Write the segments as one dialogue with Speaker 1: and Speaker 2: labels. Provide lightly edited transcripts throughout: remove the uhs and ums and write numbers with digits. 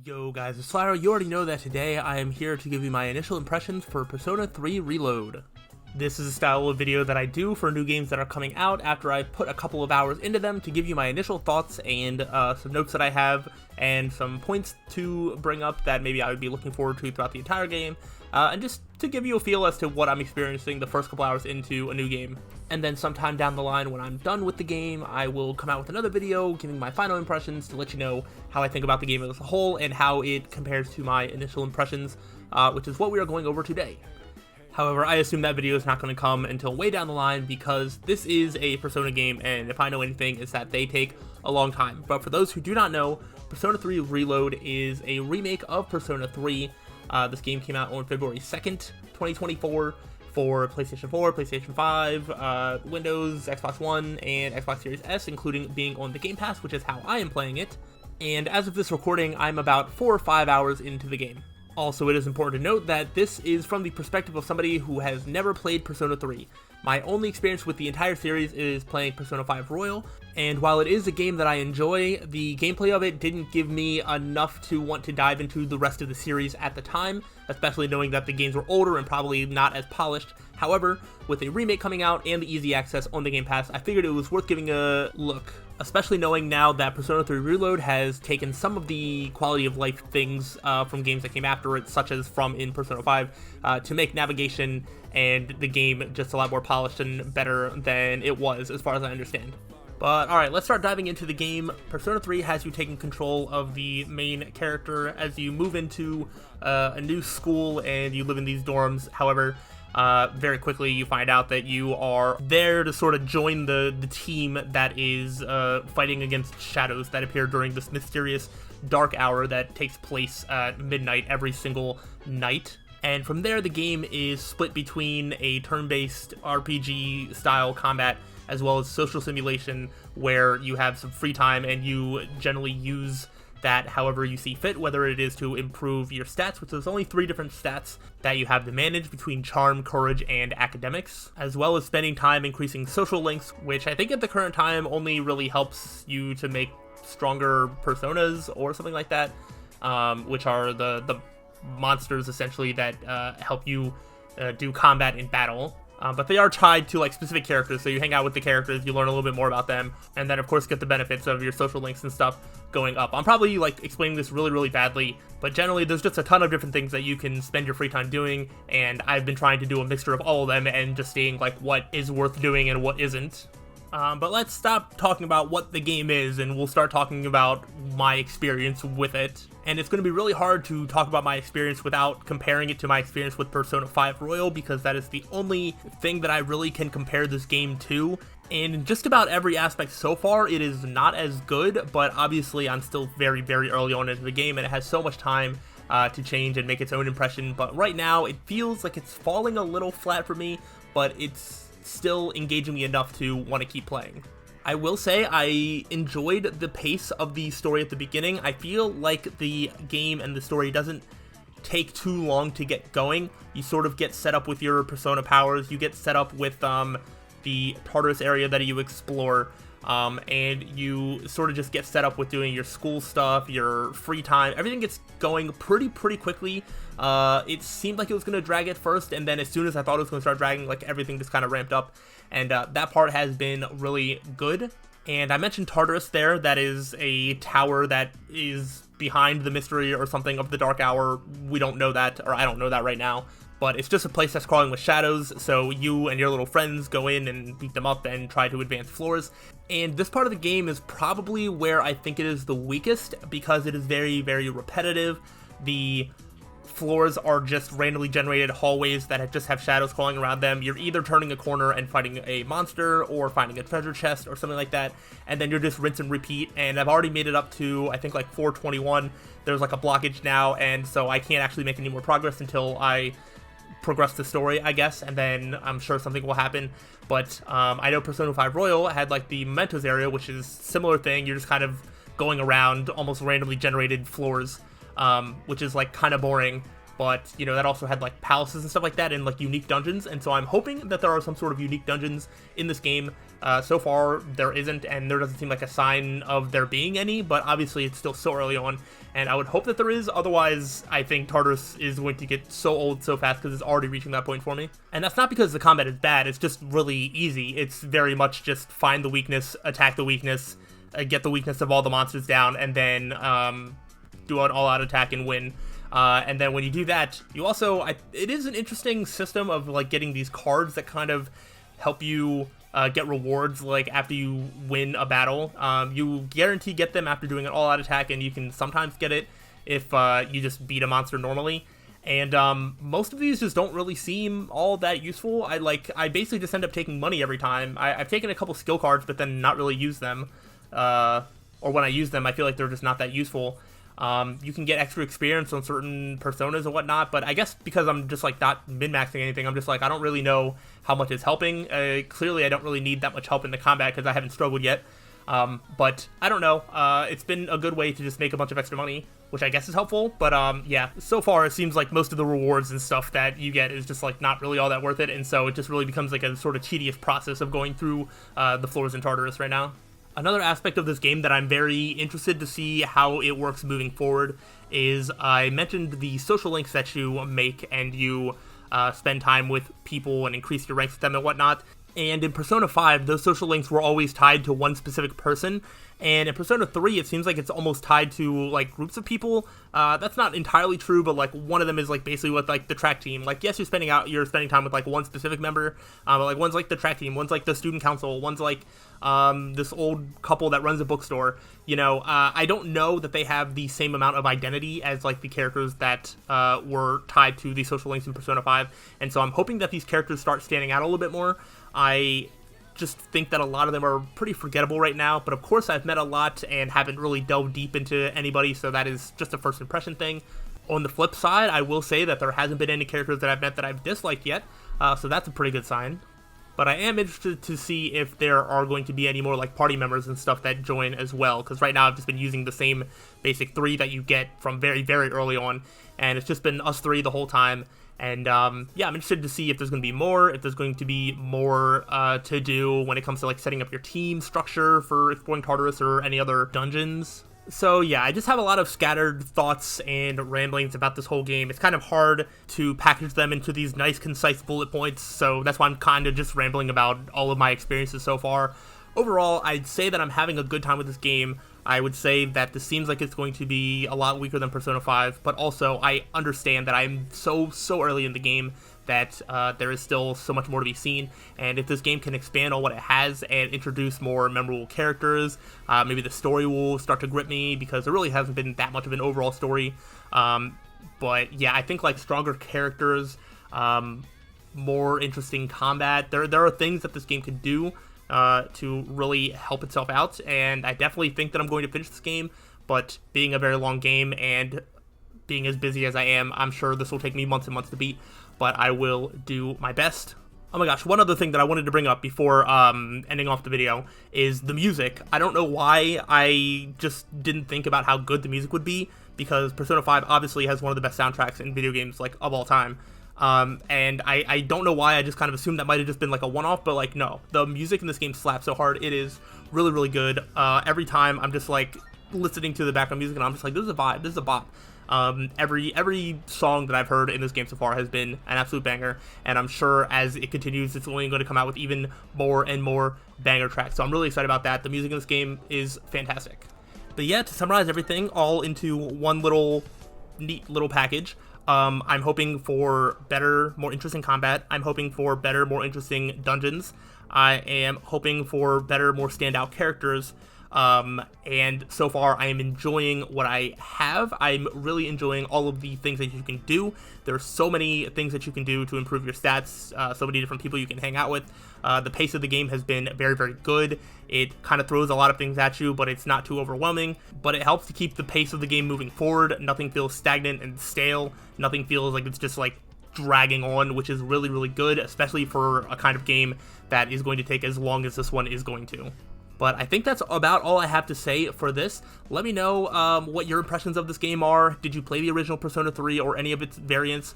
Speaker 1: Yo guys, it's slyroh. You already know that today I am here to give you my initial impressions for Persona 3 Reload. This is a style of video that I do for new games that are coming out after I put a couple of hours into them to give you my initial thoughts and some notes that I have and some points to bring up that maybe I would be looking forward to throughout the entire game, and just to give you a feel as to what I'm experiencing the first couple hours into a new game. And then sometime down the line when I'm done with the game, I will come out with another video giving my final impressions to let you know how I think about the game as a whole and how it compares to my initial impressions, which is what we are going over today. However, I assume that video is not going to come until way down the line because this is a Persona game, and if I know anything, it's that they take a long time. But for those who do not know, Persona 3 Reload is a remake of Persona 3. This game came out on February 2nd, 2024 for PlayStation 4, PlayStation 5, Windows, Xbox One, and Xbox Series S, including being on the Game Pass, which is how I am playing it. And as of this recording, I'm about 4 or 5 hours into the game. Also, it is important to note that this is from the perspective of somebody who has never played Persona 3. My only experience with the entire series is playing Persona 5 Royal, and while it is a game that I enjoy, the gameplay of it didn't give me enough to want to dive into the rest of the series at the time, especially knowing that the games were older and probably not as polished. However, with a remake coming out and the easy access on the Game Pass, I figured it was worth giving a look, especially knowing now that Persona 3 Reload has taken some of the quality of life things from games that came after it, such as from in Persona 5, to make navigation and the game just a lot more polished and better than it was, as far as I understand. But alright, let's start diving into the game. Persona 3 has you taking control of the main character as you move into a new school and you live in these dorms. However, very quickly you find out that you are there to sort of join the team that is fighting against shadows that appear during this mysterious dark hour that takes place at midnight every single night. And from there, the game is split between a turn-based RPG style combat as well as social simulation, where you have some free time and you generally use that however you see fit, whether it is to improve your stats, which there's only 3 different stats that you have to manage between charm, courage, and academics, as well as spending time increasing social links, which I think at the current time only really helps you to make stronger personas or something like that, which are the monsters essentially that help you do combat in battle. But they are tied to like specific characters, so you hang out with the characters, you learn a little bit more about them, and then of course get the benefits of your social links and stuff going up. I'm probably like explaining this really badly, but generally there's just a ton of different things that you can spend your free time doing, and I've been trying to do a mixture of all of them and just seeing like what is worth doing and what isn't. But let's stop talking about what the game is and we'll start talking about my experience with it. And it's going to be really hard to talk about my experience without comparing it to my experience with Persona 5 Royal, because that is the only thing that I really can compare this game to. And in just about every aspect so far, it is not as good, but obviously I'm still very early on into the game and it has so much time to change and make its own impression. But right now, it feels like it's falling a little flat for me, but it's still engaging me enough to want to keep playing. I will say I enjoyed the pace of the story at the beginning. I feel like the game and the story doesn't take too long to get going. You sort of get set up with your persona powers, you get set up with the Tartarus area that you explore, and you sort of just get set up with doing your school stuff, your free time. Everything gets going pretty quickly. It seemed like it was going to drag at first, and then as soon as I thought it was going to start dragging, like everything just kind of ramped up, and that part has been really good. And I mentioned Tartarus there. That is a tower that is behind the mystery or something of the Dark Hour. We don't know that, or I don't know that right now, but it's just a place that's crawling with shadows, so you and your little friends go in and beat them up and try to advance floors. And this part of the game is probably where I think it is the weakest, because it is very repetitive. The floors are just randomly generated hallways that just have shadows crawling around them. You're either turning a corner and fighting a monster or finding a treasure chest or something like that, and then you're just rinse and repeat. And I've already made it up to I think like 421. There's like a blockage now, and so I can't actually make any more progress until I progress the story, I guess, and then I'm sure something will happen. But I know Persona 5 Royal had like the Mementos area, which is similar thing. You're just kind of going around almost randomly generated floors, which is like kind of boring. but, you know, that also had, like, palaces and stuff like that and, like, unique dungeons, and so I'm hoping that there are some sort of unique dungeons in this game. So far, there isn't, and there doesn't seem like a sign of there being any, but obviously it's still so early on, and I would hope that there is. Otherwise, I think Tartarus is going to get so old so fast because it's already reaching that point for me. And that's not because the combat is bad, it's just really easy. It's very much just find the weakness, attack the weakness, get the weakness of all the monsters down, and then do an all-out attack and win. And then when you do that, you also, it is an interesting system of, like, getting these cards that kind of help you get rewards, like, after you win a battle. You guarantee get them after doing an all-out attack, and you can sometimes get it if you just beat a monster normally. And most of these just don't really seem all that useful. I basically just end up taking money every time. I've taken a couple skill cards, but then not really used them. Or when I use them, I feel like they're just not that useful. You can get extra experience on certain personas and whatnot, but I guess because I'm just, like, not min-maxing anything, I'm just like, I don't really know how much it's helping. Clearly, I don't really need that much help in the combat because I haven't struggled yet. But I don't know. It's been a good way to just make a bunch of extra money, which I guess is helpful. But yeah, so far it seems like most of the rewards and stuff that you get is just, like, not really all that worth it, and so it just really becomes like a sort of tedious process of going through the floors in Tartarus right now. Another aspect of this game that I'm very interested to see how it works moving forward is I mentioned the social links that you make, and you spend time with people and increase your ranks with them and whatnot. And in Persona 5, those social links were always tied to one specific person. And in Persona 3, it seems like it's almost tied to, like, groups of people. That's not entirely true, but, like, one of them is, like, basically with, like, the track team. Like, yes, you're spending time with, like, one specific member, but, like, one's, like, the track team, one's, like, the student council, one's, like, this old couple that runs a bookstore. You know, I don't know that they have the same amount of identity as, like, the characters that were tied to the social links in Persona 5, and so I'm hoping that these characters start standing out a little bit more. I just think that a lot of them are pretty forgettable right now, but of course I've met a lot and haven't really delved deep into anybody, so that is just a first impression thing. On the flip side, I will say that there hasn't been any characters that I've met that I've disliked yet, so that's a pretty good sign. But I am interested to see if there are going to be any more, like, party members and stuff that join as well, because right now I've just been using the same basic 3 that you get from very, very early on, and it's just been us 3 the whole time. And yeah, I'm interested to see if there's going to be more, if there's going to be more to do when it comes to, like, setting up your team structure for exploring Tartarus or any other dungeons. So yeah, I just have a lot of scattered thoughts and ramblings about this whole game. It's kind of hard to package them into these nice, concise bullet points, so that's why I'm kind of just rambling about all of my experiences so far. Overall, I'd say that I'm having a good time with this game. I would say that this seems like it's going to be a lot weaker than Persona 5, but also I understand that I'm so early in the game that there is still so much more to be seen, and if this game can expand on what it has and introduce more memorable characters, maybe the story will start to grip me, because there really hasn't been that much of an overall story. But yeah, I think, like, stronger characters, more interesting combat, there are things that this game could do to really help itself out, and I definitely think that I'm going to finish this game, but being a very long game and being as busy as I am, I'm sure this will take me months and months to beat, but I will do my best. Oh my gosh, one other thing that I wanted to bring up before ending off the video is the music. I don't know why I just didn't think about how good the music would be, because Persona 5 obviously has one of the best soundtracks in video games, like, of all time. And I don't know why, I just kind of assumed that might have just been, like, a one-off, but, like, no. The music in this game slaps so hard. It is really, really good. Every time I'm just, like, listening to the background music, and I'm just like, this is a vibe, this is a bop. Every song that I've heard in this game so far has been an absolute banger, and I'm sure as it continues, it's only going to come out with even more and more banger tracks. So I'm really excited about that. The music in this game is fantastic. But yeah, to summarize everything all into one little neat little package, I'm hoping for better, more interesting combat. I'm hoping for better, more interesting dungeons. I am hoping for better, more standout characters. And so far I am enjoying what I have. I'm really enjoying all of the things that you can do. There are so many things that you can do to improve your stats, so many different people you can hang out with. The pace of the game has been very, very good. It kind of throws a lot of things at you, but it's not too overwhelming, but it helps to keep the pace of the game moving forward. Nothing feels stagnant and stale. Nothing feels like it's just, like, dragging on, which is really, really good, especially for a kind of game that is going to take as long as this one is going to. But I think that's about all I have to say for this. Let me know what your impressions of this game are. Did you play the original Persona 3 or any of its variants?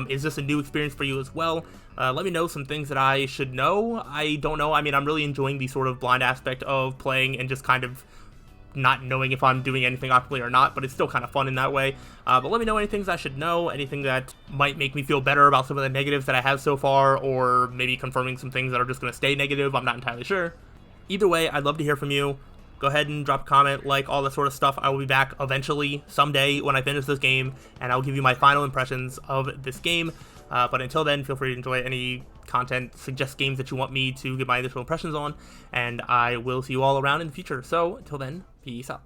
Speaker 1: Is this a new experience for you as well? Let me know some things that I should know. I don't know. I mean, I'm really enjoying the sort of blind aspect of playing and just kind of not knowing if I'm doing anything optimally or not, but it's still kind of fun in that way. But let me know any things I should know, anything that might make me feel better about some of the negatives that I have so far, or maybe confirming some things that are just going to stay negative. I'm not entirely sure. Either way, I'd love to hear from you. Go ahead and drop a comment, like, all that sort of stuff. I will be back eventually, someday, when I finish this game, and I'll give you my final impressions of this game. But until then, feel free to enjoy any content, suggest games that you want me to give my initial impressions on, and I will see you all around in the future. So, until then, peace out.